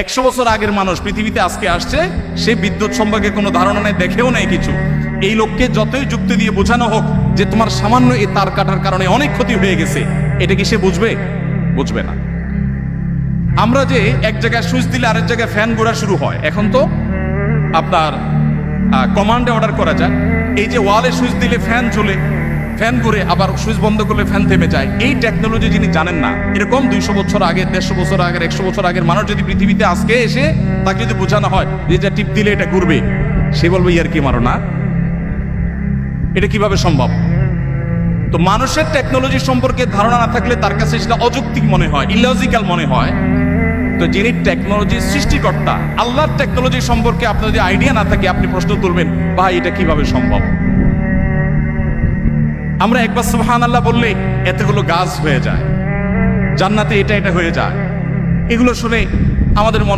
100 বছর আগের মানুষ পৃথিবীতে আজকে আসছে, সে বিদ্যুৎ সম্পর্কে কোনো ধারণা নেই, দেখেও নেই কিছু। এই লোককে যতই যুক্তি দিয়ে বোঝানো হোক যে তোমার সামান্য এই তার কাটার কারণে অনেক ক্ষতি হয়ে গেছে, এটা কি সে বুঝবে? বুঝবে না। আমরা যে এক জায়গায় সুইচ দিলে আরেক জায়গায় ফ্যান ঘোরা শুরু হয়, এখন তো আপনার কমান্ডে অর্ডার করা যায়। এই যে ওয়ালে সুইচ দিলে ফ্যান চলে, ফ্যান ঘুরে, আবার সুইচ বন্ধ করলে ফ্যান থেমে যায়। এই টেকনোলজি যিনি জানেন না, এরকম 200 বছর আগে, 150 বছর আগের, 100 বছর আগের মানুষ যদি পৃথিবীতে আজকে এসে তাকে যদি বোঝানো হয় যে এটা টিপ দিলে এটা ঘুরবে, সে বলবে ইয়ার কি মারো না, এটা কিভাবে সম্ভব? তো মানুষের টেকনোলজি সম্পর্কে ধারণা না থাকলে তার কাছে সেটা অযৌক্তিক মনে হয়, ইলজিক্যাল মনে হয়। তো যিনি টেকনোলজির সৃষ্টিকর্তা, আল্লাহর টেকনোলজি সম্পর্কে আপনার যদি আইডিয়া না থাকে, আপনি প্রশ্ন তুলবেন, ভাই এটা কিভাবে সম্ভব? আমরা একবার সুবহানাল্লাহ বললে এতগুলো গাছ হয়ে যায়, জান্নাতে এটা এটা হয়ে যায়। এগুলো শুনে আমাদের মনে